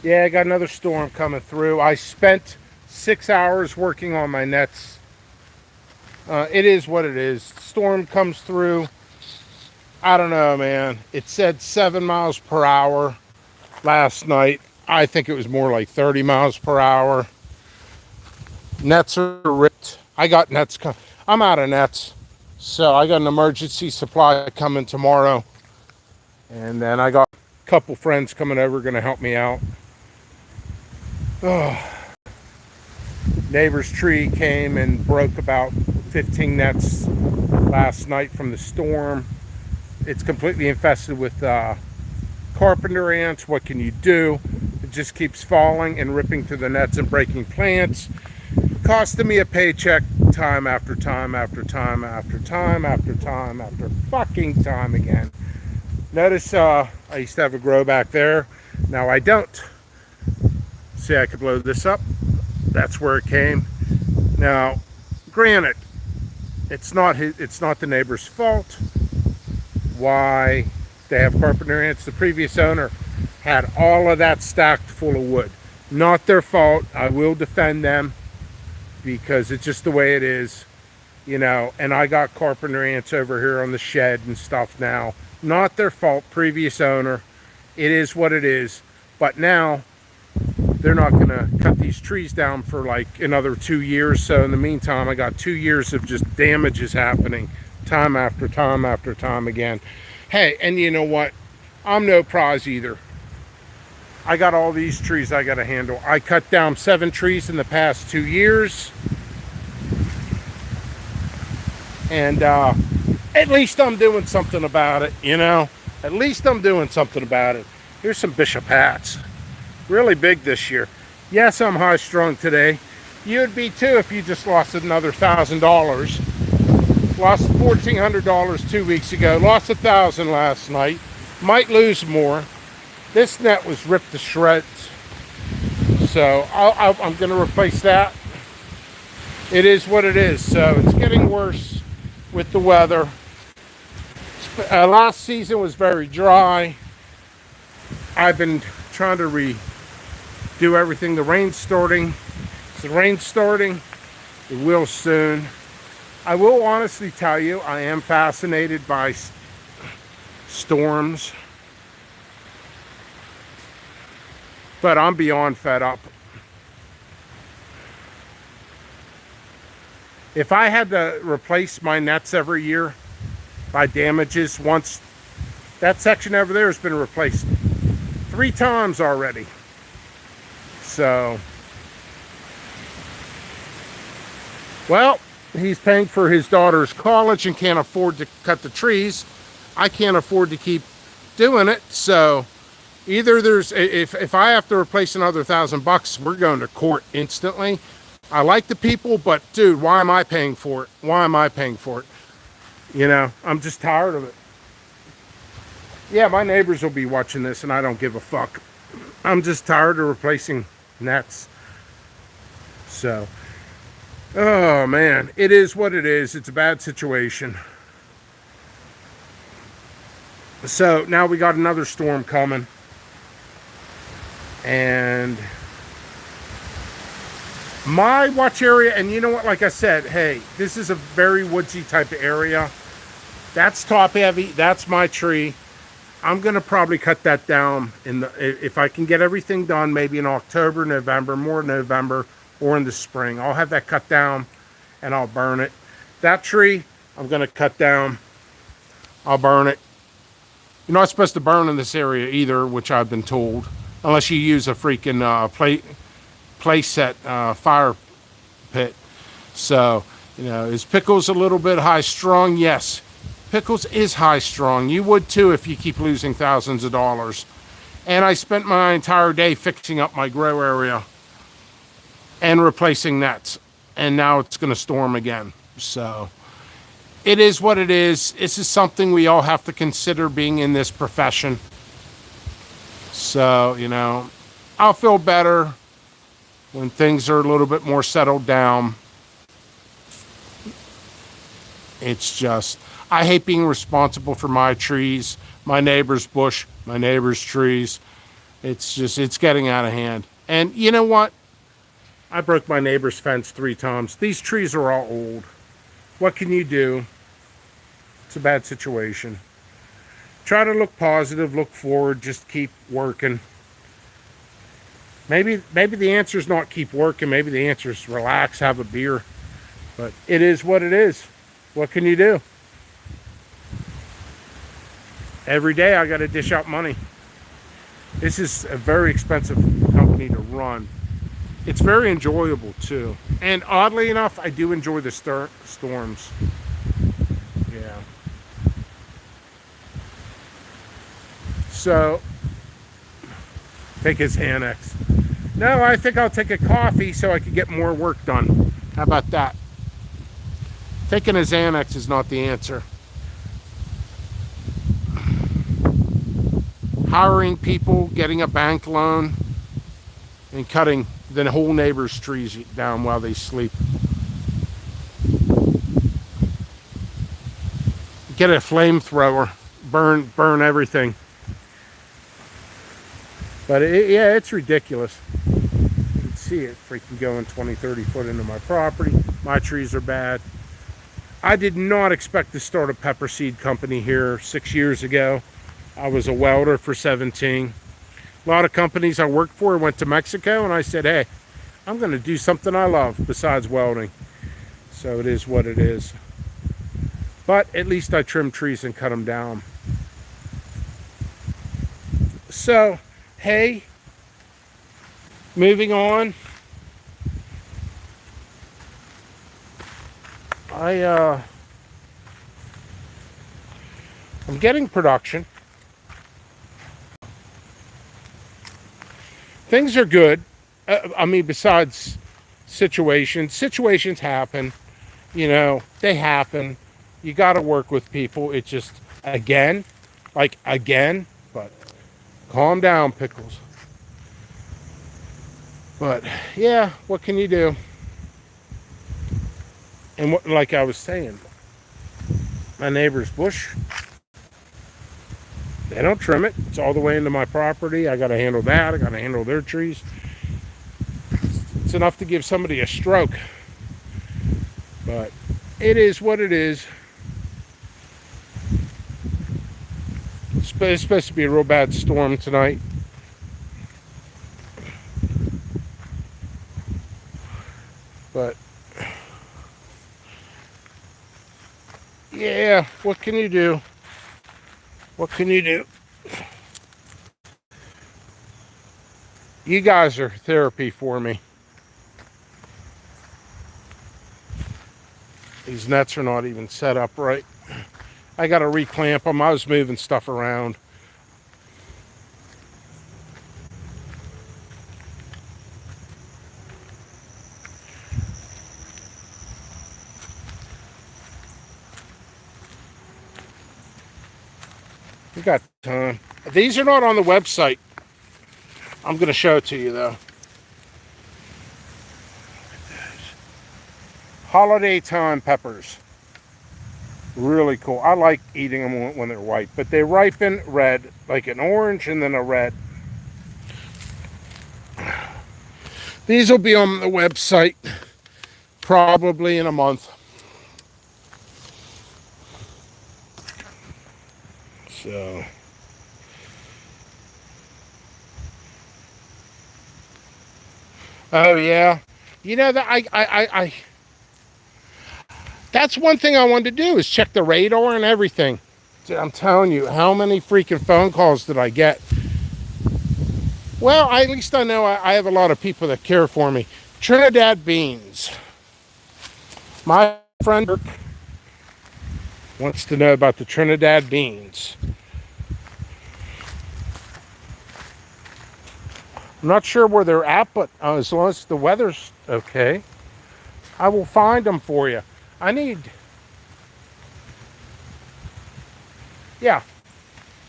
Yeah, I got another storm coming through. I spent 6 hours working on my nets. It is what it is. Storm comes through. I don't know, man. It said 7 miles per hour last night. I think it was more like 30 miles per hour. Nets are ripped. I got nets. I'm out of nets. So I got an emergency supply coming tomorrow. And then I got a couple friends coming over going to help me out. Oh, neighbor's tree came and broke about 15 nets last night from the storm. It's completely infested with carpenter ants. What can you do? It just keeps falling and ripping through the nets and breaking plants, costing me a paycheck time after time after time after time after time after fucking time again. Notice I used to have a grow back there. Now I don't. See, I could blow this up. That's where it came. Now, granted, it's not the neighbor's fault why they have carpenter ants. The previous owner had all of that stacked full of wood. Not their fault. I will defend them because it's just the way it is, you know. And I got carpenter ants over here on the shed and stuff now. Not their fault, previous owner. It is what it is. But now they're not going to cut these trees down for like another 2 years. So in the meantime, I got 2 years of just damages happening time after time after time again. Hey, and you know what? I'm no prize either. I got all these trees I got to handle. I cut down 7 trees in the past 2 years. And at least I'm doing something about it, you know? At least I'm doing something about it. Here's some bishop hats. Really big this year. Yes, I'm high strung today. You'd be too if you just lost another $1,000. Lost $1,400 2 weeks ago. Lost $1,000 last night. Might lose more. This net was ripped to shreds. So I'm going to replace that. It is what it is. So it's getting worse with the weather. Last season was very dry. I've been trying to redo everything. The rain's starting. The rain's starting. It will soon. I will honestly tell you, I am fascinated by storms. But I'm beyond fed up. If I had to replace my nets every year by damages, once that section over there has been replaced 3 times already. So, well, he's paying for his daughter's college and can't afford to cut the trees. I can't afford to keep doing it. So either there's, if I have to replace another $1,000, we're going to court instantly. I like the people, but dude, why am I paying for it? Why am I paying for it? You know, I'm just tired of it. Yeah, my neighbors will be watching this and I don't give a fuck. I'm just tired of replacing nets. So, oh man, it is what it is. It's a bad situation. So now we got another storm coming. And my watch area, and you know what, like I said, hey, this is a very woodsy type of area. That's top heavy. That's my tree. I'm going to probably cut that down if I can get everything done, maybe in October, November, more November, or in the spring. I'll have that cut down and I'll burn it. That tree, I'm going to cut down. I'll burn it. You're not supposed to burn in this area either, which I've been told, unless you use a freaking play set fire pit. So, you know, is Pickles a little bit high strung? Yes. Pickles is high strung. You would too if you keep losing thousands of dollars. And I spent my entire day fixing up my grow area and replacing nets. And now it's going to storm again. So it is what it is. This is something we all have to consider being in this profession. So, you know, I'll feel better when things are a little bit more settled down. It's just, I hate being responsible for my trees, my neighbor's bush, my neighbor's trees. It's getting out of hand. And you know what? I broke my neighbor's fence 3 times. These trees are all old. What can you do? It's a bad situation. Try to look positive, look forward, just keep working. Maybe the answer is not keep working. Maybe the answer is relax, have a beer. But it is what it is. What can you do? Every day I got to dish out money. This is a very expensive company to run. It's very enjoyable too. And oddly enough, I do enjoy the storms. Yeah. So, take his Xanax. No, I think I'll take a coffee so I can get more work done. How about that? Taking a Xanax is not the answer. Hiring people, getting a bank loan, and cutting the whole neighbor's trees down while they sleep. Get a flamethrower, burn everything. But yeah, it's ridiculous. You can see it freaking going 20, 30 foot into my property. My trees are bad. I did not expect to start a pepper seed company here 6 years ago. I was a welder for 17. A lot of companies I worked for went to Mexico, and I said, hey, I'm going to do something I love besides welding. So it is what it is. But at least I trim trees and cut them down. So, hey, moving on. I'm getting production. Things are good. I mean, besides situations happen. You know, they happen. You got to work with people. It's just, again, but calm down, Pickles. But, yeah, what can you do? And what, like I was saying, my neighbor's bush, they don't trim it. It's all the way into my property. I got to handle that. I got to handle their trees. It's enough to give somebody a stroke. But it is what it is. It's supposed to be a real bad storm tonight. But yeah, what can you do? What can you do? You guys are therapy for me. These nets are not even set up right. I got to reclamp them. I was moving stuff around. We got time. These are not on the website. I'm going to show it to you though. Holiday time peppers. Really cool. I like eating them when they're white, but they ripen red, like an orange and then a red. These will be on the website probably in a month. So oh yeah. You know that I that's one thing I wanted to do is check the radar and everything. I'm telling you, how many freaking phone calls did I get? Well, at least I know I have a lot of people that care for me. Trinidad beans. My friend wants to know about the Trinidad beans. I'm not sure where they're at, but as long as the weather's okay, I will find them for you. I need, yeah,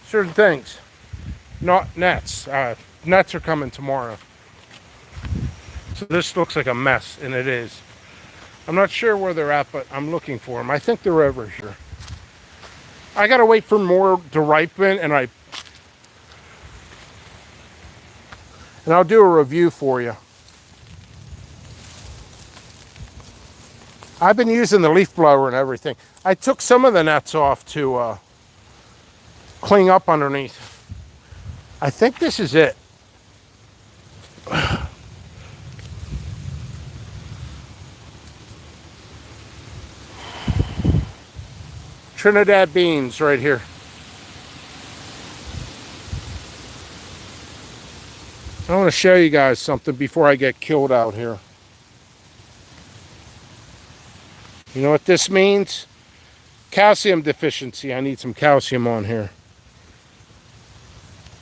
certain things, not nets. Nets are coming tomorrow. So this looks like a mess, and it is. I'm not sure where they're at, but I'm looking for them. I think they're over here. I gotta wait for more to ripen, and and I'll do a review for you. I've been using the leaf blower and everything. I took some of the nets off to clean up underneath. I think this is it. Trinidad beans right here. I want to show you guys something before I get killed out here. You know what this means? Calcium deficiency. I need some calcium on here.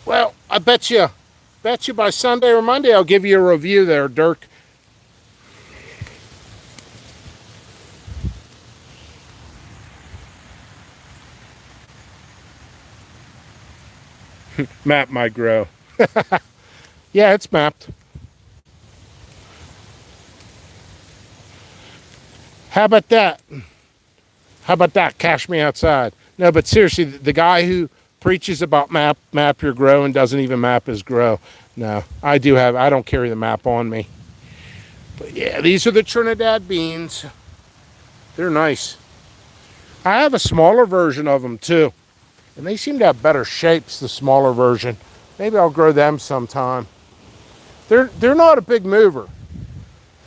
Well, I bet you by Sunday or Monday I'll give you a review there, Dirk. Map might grow. Yeah, it's mapped. How about that? How about that? Cash me outside. No, but seriously, the guy who preaches about map your grow and doesn't even map his grow. No, I don't carry the map on me. But yeah, these are the Trinidad beans. They're nice. I have a smaller version of them too. And they seem to have better shapes, the smaller version. Maybe I'll grow them sometime. They're not a big mover,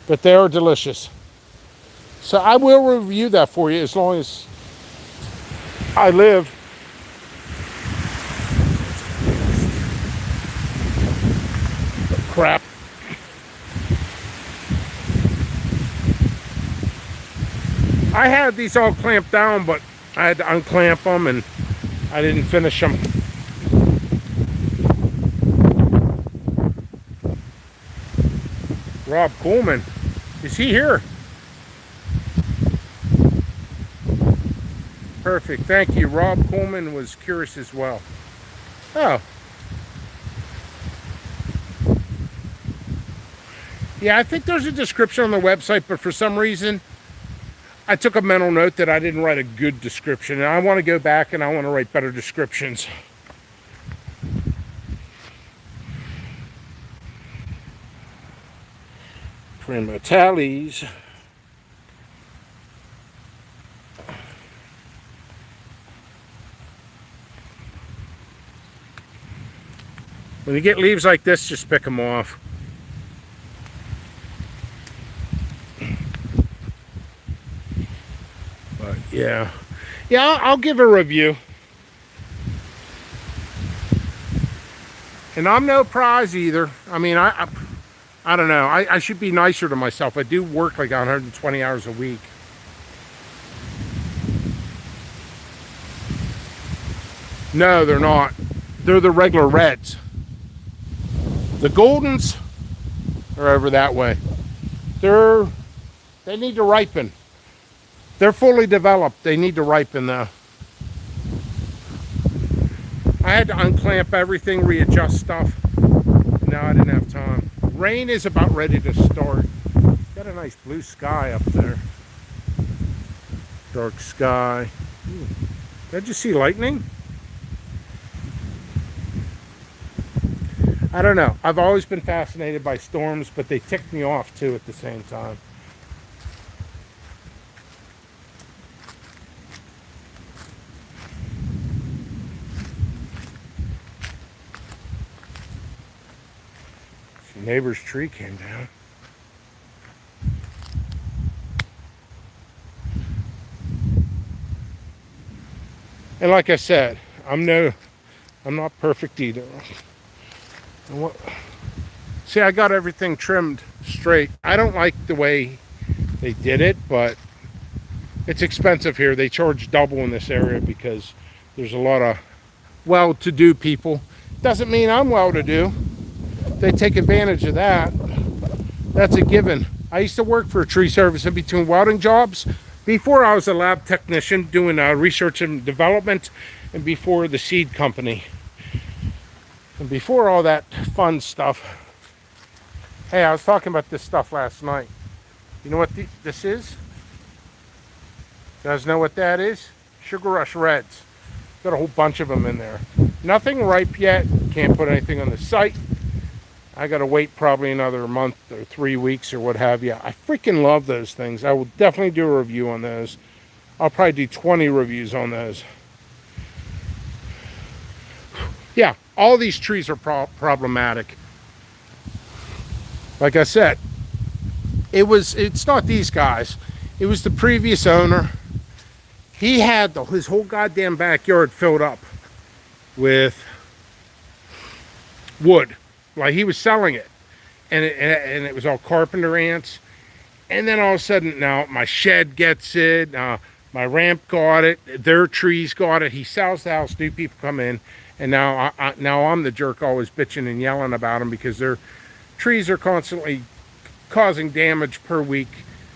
but they are delicious. So I will review that for you as long as I live. Crap. I had these all clamped down, but I had to unclamp them and I didn't finish them. Rob Coleman, is he here? Perfect, thank you. Rob Coleman was curious as well. Oh. Yeah, I think there's a description on the website, but for some reason, I took a mental note that I didn't write a good description. And I want to go back and I want to write better descriptions. Primo tallies. When you get leaves like this, just pick them off. But yeah, I'll give a review. And I'm no prize either. I mean, I don't know. I should be nicer to myself. I do work like 120 hours a week. No, they're not. They're the regular reds. The Goldens are over that way. They need to ripen. They're fully developed. They need to ripen though. I had to unclamp everything, readjust stuff. Now I didn't have time. Rain is about ready to start. Got a nice blue sky up there. Dark sky. Ooh. Did you see lightning? I don't know. I've always been fascinated by storms, but they tick me off too at the same time. Neighbor's tree came down. And like I said, I'm not perfect either. See, I got everything trimmed straight. I don't like the way they did it, but it's expensive here. They charge double in this area because there's a lot of well-to-do people. Doesn't mean I'm well-to-do. They take advantage of that. That's a given. I used to work for a tree service in between welding jobs before I was a lab technician doing research and development, and before the seed company. And before all that fun stuff. Hey, I was talking about this stuff last night. You know what this is? You guys know what that is? Sugar Rush Reds. Got a whole bunch of them in there. Nothing ripe yet. Can't put anything on the site. I gotta wait probably another month or 3 weeks or what have you. I freaking love those things. I will definitely do a review on those. I'll probably do 20 reviews on those. Yeah, all these trees are problematic. Like I said, it's not these guys. It was the previous owner. He had his whole goddamn backyard filled up with wood. Like he was selling it. And it was all carpenter ants. And then all of a sudden, now my shed gets it. My ramp got it. Their trees got it. He sells the house. New people come in. And now I'm the jerk always bitching and yelling about them because their trees are constantly causing damage per week.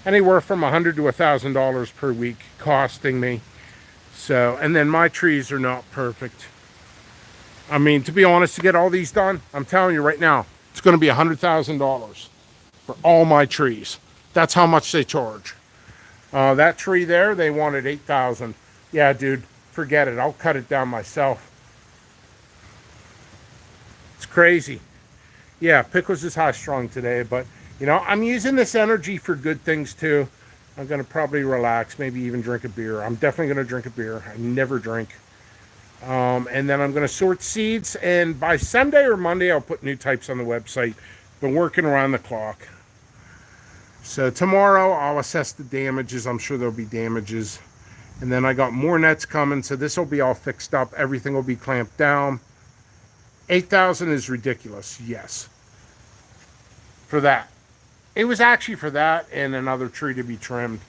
Anywhere from $100 to $1,000 per week costing me. So, and then my trees are not perfect. I mean, to be honest, to get all these done, I'm telling you right now, it's going to be $100,000 for all my trees. That's how much they charge. That tree there, they wanted $8,000. Yeah, dude, forget it. I'll cut it down myself. It's crazy. Yeah, Pickles is high strung today, but you know, I'm using this energy for good things too. I'm going to probably relax, maybe even drink a beer. I'm definitely going to drink a beer. I never drink. And then I'm going to sort seeds, and by Sunday or Monday, I'll put new types on the website. Been working around the clock. So tomorrow, I'll assess the damages. I'm sure there'll be damages. And then I got more nets coming, so this will be all fixed up. Everything will be clamped down. $8,000 is ridiculous, yes. For that. It was actually for that and another tree to be trimmed.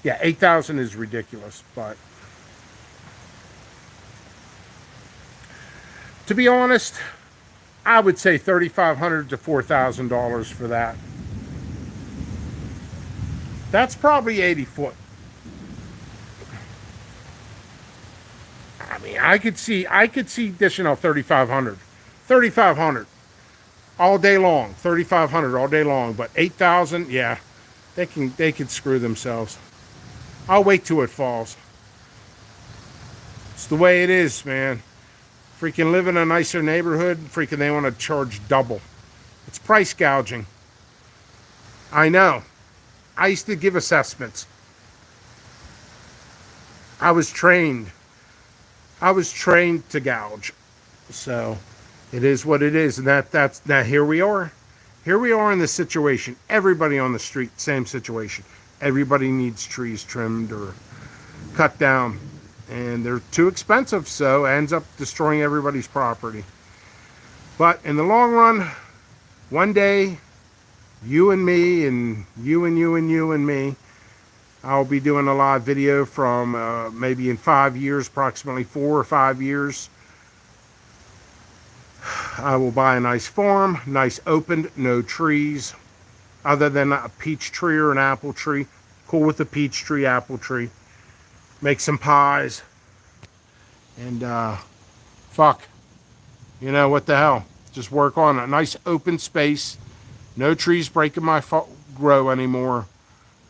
Yeah, $8,000 is ridiculous, but to be honest, I would say $3,500 to $4,000 for that. That's probably 80 foot. I mean, I could see dishing out 3,500. 3,500 all day long. 3,500 all day long, but 8,000, yeah. They can screw themselves. I'll wait till it falls. It's the way it is, man. Freaking live in a nicer neighborhood, freaking they want to charge double. It's price gouging. I know. I used to give assessments. I was trained to gouge. So it is what it is. And that's now here we are. Here we are in this situation. Everybody on the street, same situation. Everybody needs trees trimmed or cut down. And they're too expensive, so it ends up destroying everybody's property. But in the long run, one day, you and me and you and you and you and me, I'll be doing a live video from maybe in 5 years, approximately 4 or 5 years. I will buy a nice farm, nice opened, no trees, other than a peach tree or an apple tree. Cool with the peach tree, apple tree. Make some pies. And fuck, you know, what the hell. Just work on a nice open space. No trees breaking my grow anymore.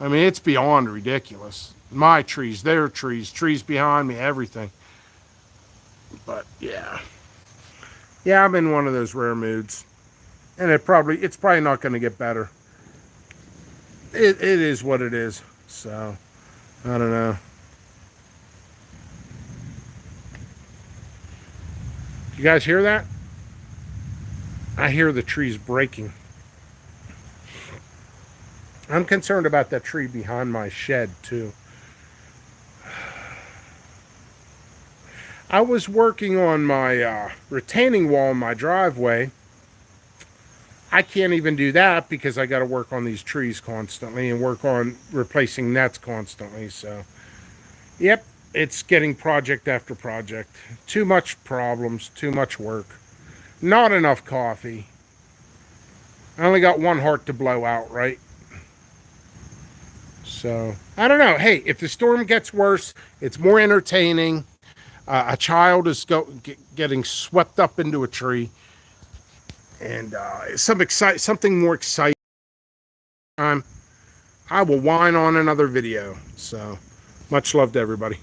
I mean, it's beyond ridiculous. My trees, their trees, trees behind me, everything. But yeah. Yeah, I'm in one of those rare moods. And it's probably not going to get better. It is what it is. So, I don't know. You guys hear that? I hear the trees breaking. I'm concerned about that tree behind my shed, too. I was working on my retaining wall in my driveway. I can't even do that because I got to work on these trees constantly and work on replacing nets constantly. So, yep, it's getting project after project. Too much problems, too much work. Not enough coffee. I only got one heart to blow out, right? So, I don't know. Hey, if the storm gets worse, it's more entertaining. A child is getting swept up into a tree. And something more exciting. I will whine on another video. So, much love to everybody.